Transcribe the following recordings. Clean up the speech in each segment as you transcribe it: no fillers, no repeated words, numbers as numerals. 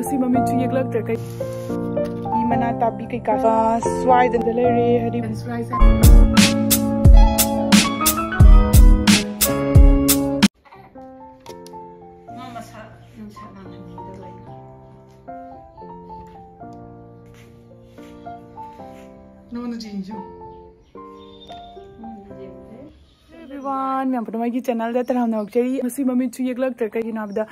masi mami chu yeklak tra kai mana tabi kai ka swai da le hari swai sa mama sa nang ni da lai no no jinju everyone मैं अपना Mikey channel दे तरह ना उच्चरी मसी mummy चुई एक लग तरक की ना बदा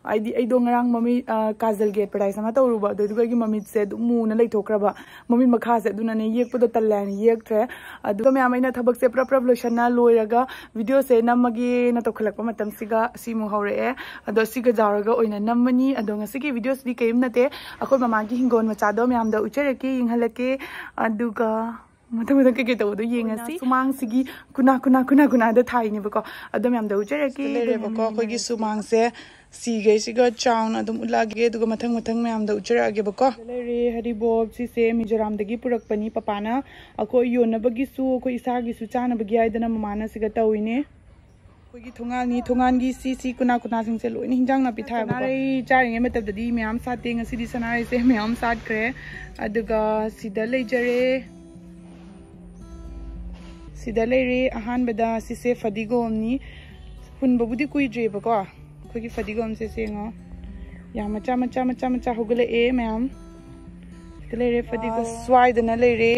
आई दो ngरang मम्मी काजल गेट पढ़ाई समा तो रुबा दो दुगा की मम्मी से मुंह न लई ठोकरबा मम्मी मखा से दुना ने येक पदो तल्लान येक ट्रे अदुगा मैं आमैना थबक से प्रप लोशना लोइरगा वीडियो से नमगे न तो खलक मतम सिगा सिमु हौरे अदो सिगा जारगा ओइना नमनी अदो ngasi की वीडियोस दी कयम नते अखोय मामा की हिंगोन मचा दो मैं आमदा उचरके यिंहलके अदुगा मतलब के तो दो येंगसी सुमांग सिगी कुना द थाइने बको अदम याम दो चरके लेरे बको खोगी सुमांग से सीगे सिगा चाउन अदम उलागे दुगा मथंग मैं याम दो चरगे बको लेरे हरि बोब सि से मिजोराम दगी पुरक पनी पपाना अको योनबगी सु को इसागी सु चानबगी आइदना ममाना सिगा तविने खोगी थोंगानी सी कुना सिंग से लोइन हिंजांग ना पिथा नारे चारिंगे मतबददी म्याम साते ngasi di sanai se ma'am सात करे अदुगा सिदा लेजरे सिदा लेरे अहानबदा सिसे फदिगोमनी हुनबबुदी कुइद्रेबको अखोगी फदिगोम से सेंगो या मचा होगले ए मैम सिदा लेरे फदिगो स्वाइदना लेरे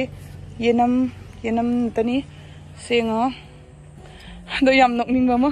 येनम तनी सेंगो दो याम नोकनिंग बमा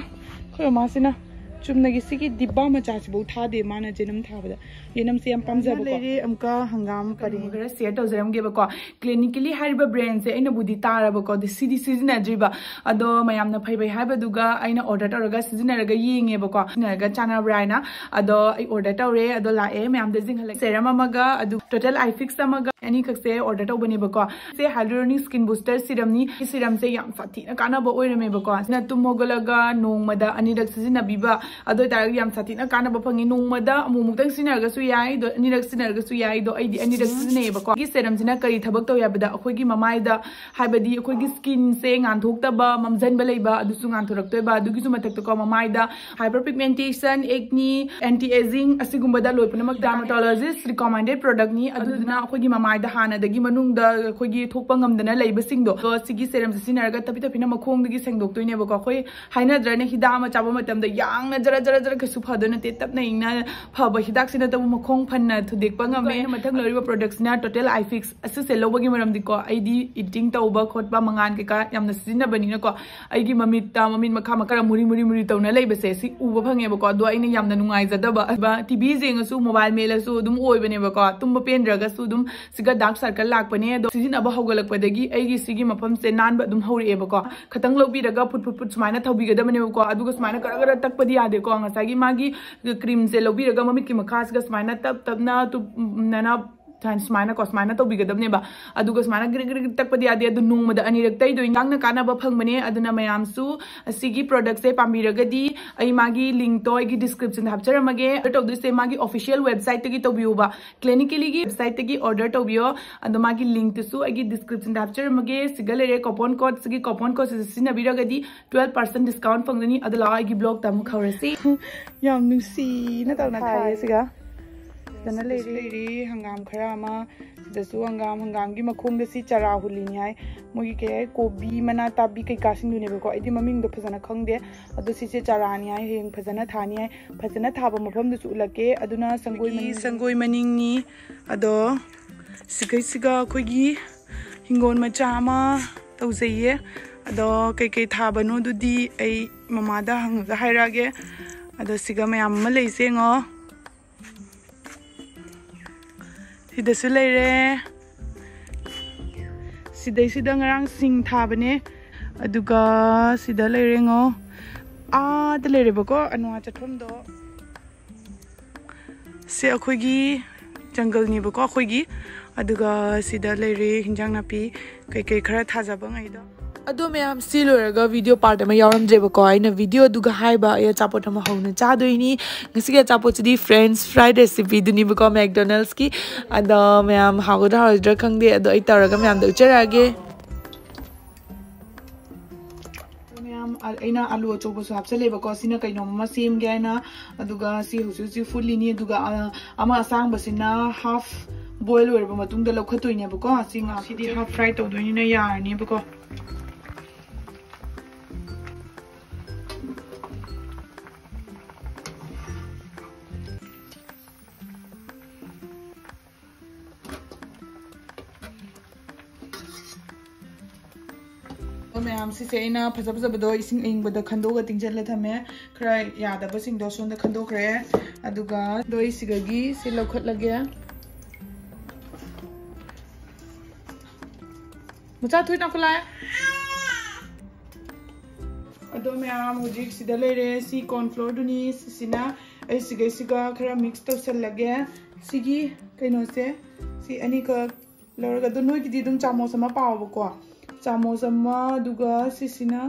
खोय मासिना चुमनगी सिगी दिब्बा मचा सिबो था दे माना जेनम थाबदा येनम से हम पमजबको लेरे अमका हंगाम परि गरा शेयर तौजरम गेबको क्लिनिकली हाइबा ब्रांड से अइना बुदी तारबको द सिदी सिजना द्रिबा अदो मयामना फैबै हाइबदुगा अइना ऑर्डर तौरगा सिजनरगा येंगेबको सिजनरगा चाना ब्राइना अदो आई ऑर्डर तौरे अदो लाए मयाम द जिंग हले सेरम अमगा अदु टोटल आई फिक्स अमगा एनी खक्से ऑर्डर तौबनेबको से हाइड्रोनिक स्किन बूस्टर सिरमनी सिरम से याम साथीना कानाबो ओइरमेबको ना तुमोगलगा नोंगमदा अनिरक सिजनबीबा अदो तारग याम साथीना कानाबो फंगी नोंगमदा अमुमुक्तंग सिनरगसु याई दो अनिरक सिनरगसु याई दो आइदी अनिरक सिनेबको गी सेरम सिना करी थबक तो याबदा अखोगी ममाइदा हाइबदी अखोगी स्किन से गानथोक्तबा ममजनबा लेबा अदुसु गानथोरक्तोयबा अदुगिसु मथक्तको ममाइदा hyper pigmentation acne anti ageing असिगुंबदा लोइपनमक डर्मेटोलॉजिस्ट रिकमेंडेड प्रोडक्ट नि अदुना अखोगी ममाइदा हानादगी मनुंगदा अखोगी थोकपा ngamdana लेबसिंगदो तो सिगी सेरम सिनरगा तपि तपिना मखोंगदगी सेंगदोक्तोयनेबको अखोय हाइनाद्रने हिदा मा चाबा मतमदा यांगना जरा कछु फदो नते तपना इना फबा हिदाक सिना तब मखोंग फन्ना थुदेकपा ngame मथंग लरिबा प्रोडक्ट्स ना टोटल आई फिक्स असे लोबगी मरमदिको आईडी इटिंग तौबा खोटबा मंगान के का यामना सिजिनबनिनको आईगी ममिता ममिन मखा मकरा मुरी तौना लेबसे सि उबा फंगेबको दो आइना यामना नुंगाइजदबा टीवी जेंगसु मोबाइल मेलसु दुम ओइबनेबको तुम पेंद्रगसु दुम सिगा डार्क सर्कल लाकपने दो सिजिनबा होगलकपदगी आईगी सिगी मफम से नानबा दुम हौरेबको खतंग लोबिरगा फुट सुमाइना थौबिगदबनेबको अदुगा सुमाइना करगरा तकपदि यादेको ngасagi मागी क्रीम से लोबिरगा ममित की मखासगा सुमाइना तबना तु नना स्माइना को स्माइना तो बिगदबनेबा अदुगा स्माइना गिर तकपदि यादे अदु नोंगमदा अनिरक्तै दो इंगांगना कानाबा फंगबने अदुना मयामसु असिगी प्रोडक्ट से पामिरगदी आई मागी लिंक तो आगी डिस्क्रिप्शन हापचरमगे तौदु से मागी ऑफिशियल वेबसाइट तगी तोबियोबा क्लिनिकली की वेबसाइट तगी ऑर्डर तोबियो अदु मागी लिंक तसु आगी डिस्क्रिप्शन हापचरमगे सिगलेरे कूपन कोड सिगी कूपन कोड से सिनाबिरगदी 12% डिस्काउंट फंगदनी अदला आगी ब्लॉग तम खौरसी याम नुसी न तौना थाय सिगा दना लेरी हंगाम खरा मा दसु हंगाम की मखोंग दसी चरा हुलिनी हाय मोगी के कोबी मना ताबी कई कासिंग दुनेबको आइदी ममिंग दो फजना खंगदे अदु सिसे चरानी हाय हेंग फजना थानी हाय फजना थाबा मफम दसु उलके अदुना संगोई मनिंग नि अदो सिगा खोगी हिंगोन मचा मा तौजैये अदो कई थाबनो दुदी आई ममादा हंगा हायरागे अदो सिगा मयाम मा लेसेंगो सिदसु लेरे सिदा ngarang sing thabane aduga sida lerengo de lerebako anwa chathomdo se akhoigi jungle ni bako akhoigi aduga sida lere hinjang napi kai khara thajaba ngaido अदो मैम सिलोरगा वीडियो पार्ट में यावरमजेबको आइना वीडियो दुगा हाइबा या चापोट म हौना चादोइनी ngasiga चापोचदी फ्रेंड्स फ्राइड रेसिपी दुनिबको मैकडॉनल्ड्स की अदो मैम हागोदा हाउद्र खंगदे अदो आई तौरगा मैम दो चरागे ma'am aina alu achobo su hapsale ba ko sina kaino ma sem ge na aduga si husu fully ni aduga ama asang basina half boil wer ba matung da lokhatoi ne ba ko singa sidi half fry to do ni na yar ni ba ko ma'am से फजब फजबदो इसिंग इंगबद खंदोग तिंजल थमे खरा यादब सिंगदो सोंद खंदोखरे अदुगा दोई सिगगी से लखत लगे मुचा Thuy नखला अदो ma'am हुजिक सिदा लेरे सी cornflour दुनी सिना ए सिगे सिगा खरा मिक्स तो सल लगे सिगी कइनो से सी अनी का लरगा दो नोई की दुम चामो समा पावबको चामोस अमा दुगा सिसिना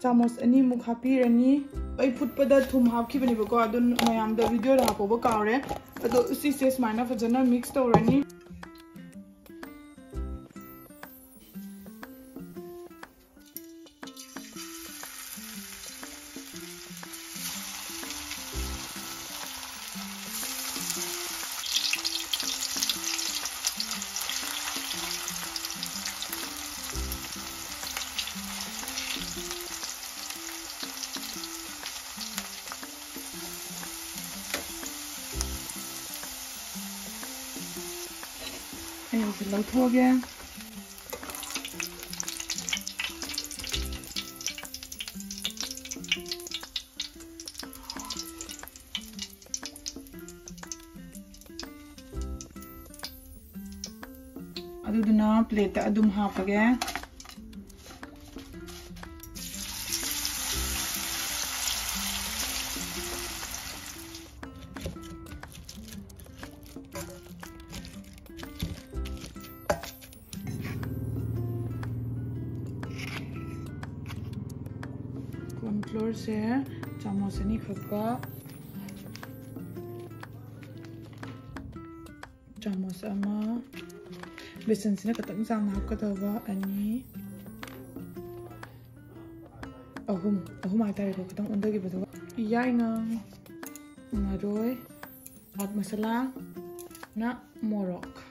चामोस अनि मुख हापीरनी आई फुटपदा थुम हापखिबनिबको अदुन मयाम द वीडियो हापोबो कावरे अदो उसी से स्माइना फजना मिक्स तौरनी 이렇게 넣어게 ꯑꯗꯨꯗꯨꯅ ꯄ꯭ꯂꯦꯠꯇ ꯑꯗꯨꯝ ꯍꯥꯞꯄꯒꯦ कॉर्नफ्लोर से चम्मच नहीं खपा चम्मच अमा बेसन से खतंग सांग हापकदबा अनि अहुम आइतारे को खतंग उंदगिबदो याइंगा मरोय हाट मसाला ना मोरक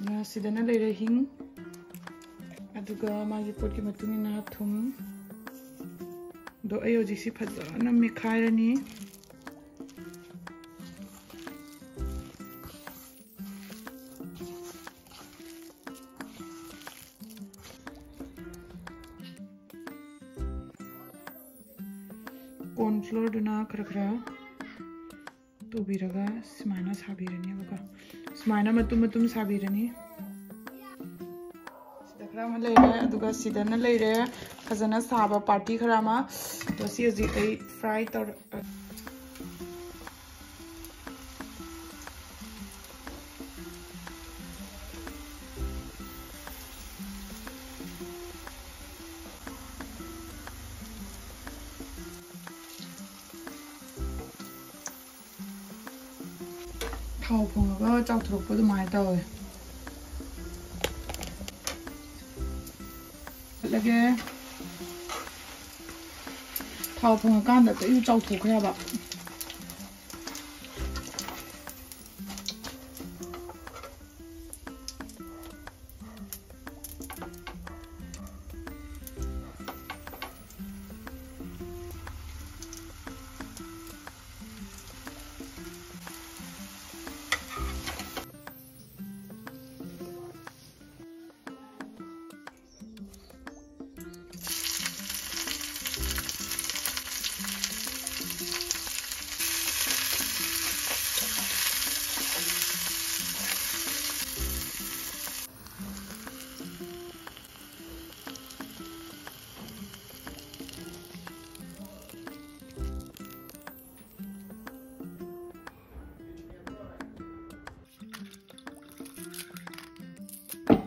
ना सिदना लेरे हिंग अदुगा मागी पोट की मतुंगिना थुम दो अयो जिसी फजना मिखायरनी कॉर्नफ्लोर दुना खरखरा तो बिरगा स्माइना साबिरनी बका स्माइना मतुम साबिरनी खरा मा लेरे अदुगा सिदना लेरे फजना साबा पार्टी खरा मा तो सी जी आई फ्राई तौर थाव फंगा चाउथरोप दुमाय तवे लगे थाव फंगाकांदा तो यू चाउथोखरेबा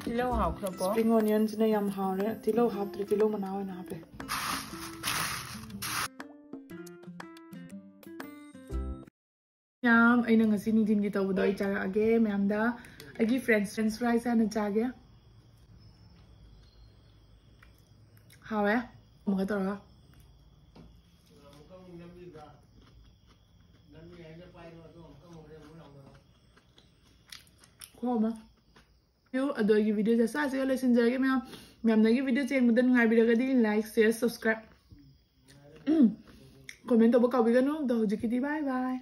तिलो हाउखरबो स्प्रिंग ऑनियंस ने यम हाउरे तिलो हापत्रे तिलो मनाव ना पे याम अइना ngasi ning gi tawdo I chara age ma'am दा अगी फ्रेंच फ्राइज ना चागे हावे मगा तोरा Khoma. You adore the video just as you listen to me. Ma'am, the video change then I will like, share, subscribe. Comment about bye bye.